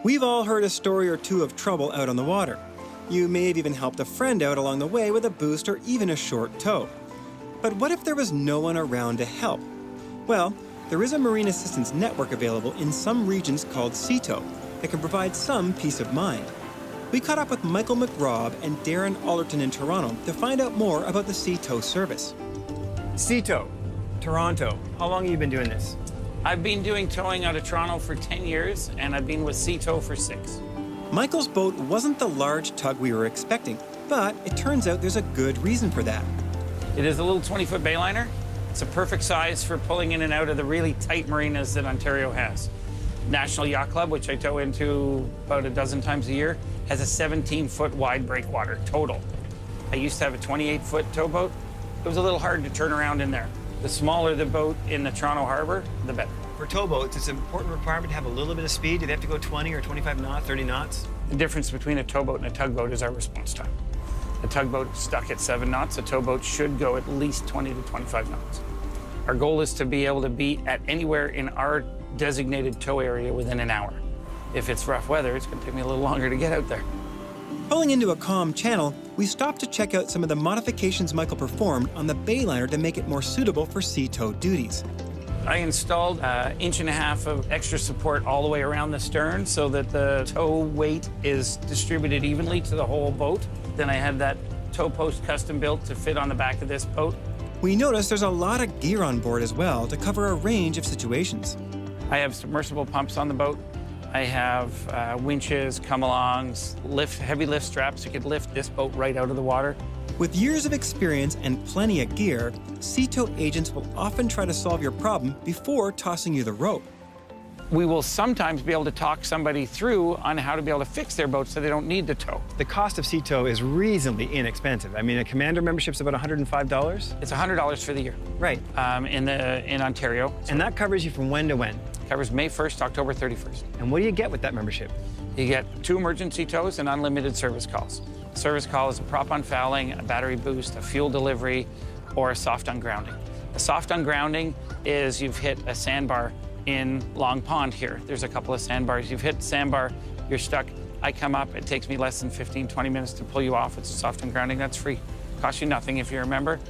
We've all heard a story or two of trouble out on the water. You may have even helped a friend out along the way with a boost or even a short tow. But what if there was no one around to help? Well, there is a marine assistance network available in some regions called SEATO that can provide some peace of mind. We caught up with Michael McRobb and Darren Allerton in Toronto to find out more about the SEATO service. SEATO, Toronto. How long have you been doing this? I've been doing towing out of Toronto for 10 years, and I've been with SEATO for 6. Michael's boat wasn't the large tug we were expecting, but it turns out there's a good reason for that. It is a little 20-foot bayliner. It's a perfect size for pulling in and out of the really tight marinas that Ontario has. National Yacht Club, which I tow into about a dozen times a year, has a 17-foot wide breakwater total. I used to have a 28-foot towboat. It was a little hard to turn around in there. The smaller the boat in the Toronto Harbor, the better. For towboats, it's an important requirement to have a little bit of speed. Do they have to go 20 or 25 knots, 30 knots? The difference between a towboat and a tugboat is our response time. A tugboat is stuck at 7 knots. A towboat should go at least 20 to 25 knots. Our goal is to be able to be at anywhere in our designated tow area within an hour. If it's rough weather, it's going to take me a little longer to get out there. Pulling into a calm channel, we stopped to check out some of the modifications Michael performed on the bayliner to make it more suitable for SEATO duties. I installed an 1.5 inches of extra support all the way around the stern so that the tow weight is distributed evenly to the whole boat. Then I had that tow post custom built to fit on the back of this boat. We noticed there's a lot of gear on board as well to cover a range of situations. I have submersible pumps on the boat. I have winches, come-alongs, heavy lift straps that could lift this boat right out of the water. With years of experience and plenty of gear, SEATO agents will often try to solve your problem before tossing you the rope. We will sometimes be able to talk somebody through on how to be able to fix their boat so they don't need to tow. The cost of SEATO is reasonably inexpensive. I mean, a commander membership's about $105. It's $100 for the year. Right. In Ontario. And that covers you from when to when? Covers May 1st to October 31st. And what do you get with that membership? You get 2 emergency tows and unlimited service calls. A service call is a prop unfouling, a battery boost, a fuel delivery, or a soft ungrounding. A soft ungrounding is you've hit a sandbar in Long Pond here. There's a couple of sandbars. You've hit sandbar, you're stuck. I come up, it takes me less than 15, 20 minutes to pull you off. It's a soft ungrounding, that's free. Costs you nothing if you're a member.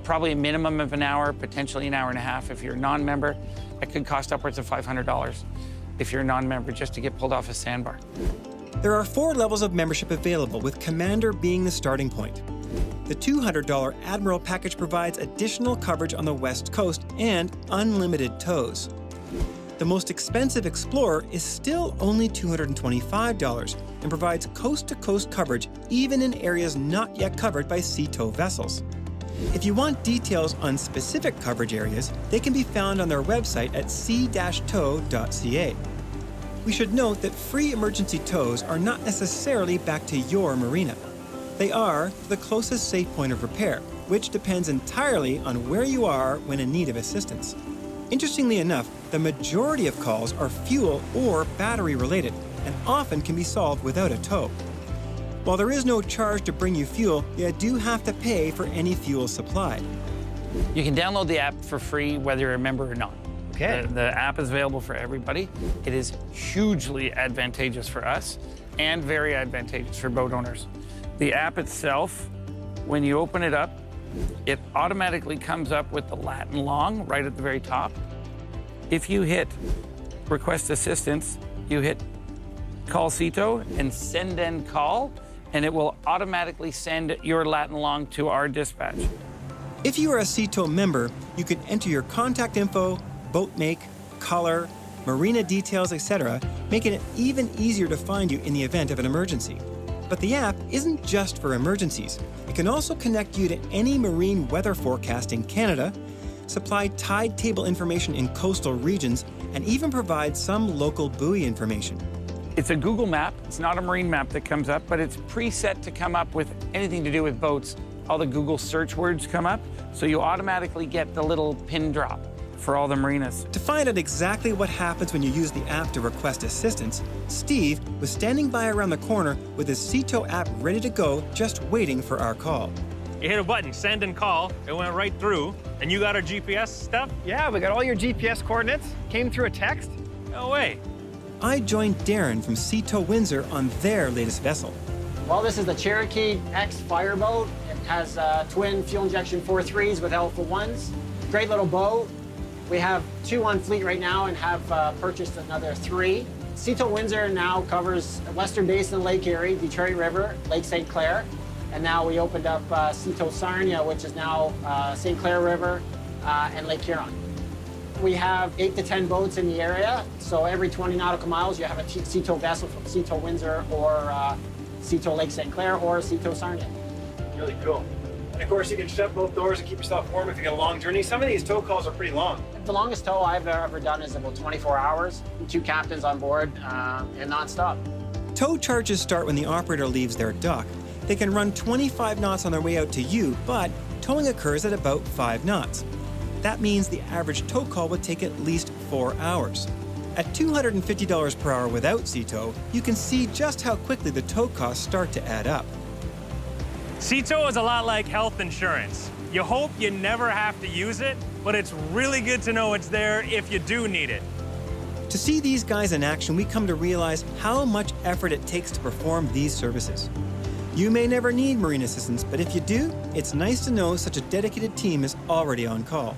Probably a minimum of an hour, potentially an hour and a half if you're a non-member. It could cost upwards of $500 if you're a non-member just to get pulled off a sandbar. There are 4 levels of membership available, with Commander being the starting point. The $200 Admiral package provides additional coverage on the West Coast and unlimited tows. The most expensive Explorer is still only $225 and provides coast-to-coast coverage even in areas not yet covered by SEATO vessels. If you want details on specific coverage areas, they can be found on their website at sea-tow.ca. We should note that free emergency tows are not necessarily back to your marina. They are to the closest safe point of repair, which depends entirely on where you are when in need of assistance. Interestingly enough, the majority of calls are fuel or battery related and often can be solved without a tow. While there is no charge to bring you fuel, you do have to pay for any fuel supplied. You can download the app for free whether you're a member or not. Okay. The app is available for everybody. It is hugely advantageous for us and very advantageous for boat owners. The app itself, when you open it up, it automatically comes up with the lat and long right at the very top. If you hit request assistance, you hit call SEATO and send and call, and it will automatically send your lat and long to our dispatch. If you are a SEATO member, you can enter your contact info, boat make, color, marina details, etc., making it even easier to find you in the event of an emergency. But the app isn't just for emergencies. It can also connect you to any marine weather forecast in Canada, supply tide table information in coastal regions, and even provide some local buoy information. It's a Google map. It's not a marine map that comes up, but it's preset to come up with anything to do with boats. All the Google search words come up, so you automatically get the little pin drop for all the marinas. To find out exactly what happens when you use the app to request assistance, Steve was standing by around the corner with his SEATO app ready to go, just waiting for our call. You hit a button, send and call, it went right through, and you got our GPS stuff? Yeah, we got all your GPS coordinates. Came through a text. No way. I joined Darren from Sea Tow Windsor on their latest vessel. Well, this is the Cherokee X Fireboat. It has twin fuel injection 4.3s with Alpha 1s. Great little boat. We have 2 on fleet right now and have purchased another 3. Sea Tow Windsor now covers Western Basin, Lake Erie, Detroit River, Lake St. Clair, and now we opened up Sea Tow Sarnia, which is now St. Clair River and Lake Huron. We have 8 to 10 boats in the area, so every 20 nautical miles you have a Sea Tow vessel from Sea Tow Windsor or Sea Tow Lake St. Clair or Sea Tow Sarnia. Really cool. And of course, you can shut both doors and keep yourself warm if you got a long journey. Some of these tow calls are pretty long. The longest tow I've ever done is about 24 hours, 2 captains on board and nonstop. Tow charges start when the operator leaves their dock. They can run 25 knots on their way out to you, but towing occurs at about 5 knots. That means the average tow call would take at least 4 hours. At $250 per hour without Sea Tow, you can see just how quickly the tow costs start to add up. Sea Tow is a lot like health insurance. You hope you never have to use it, but it's really good to know it's there if you do need it. To see these guys in action, we come to realize how much effort it takes to perform these services. You may never need marine assistance, but if you do, it's nice to know such a dedicated team is already on call.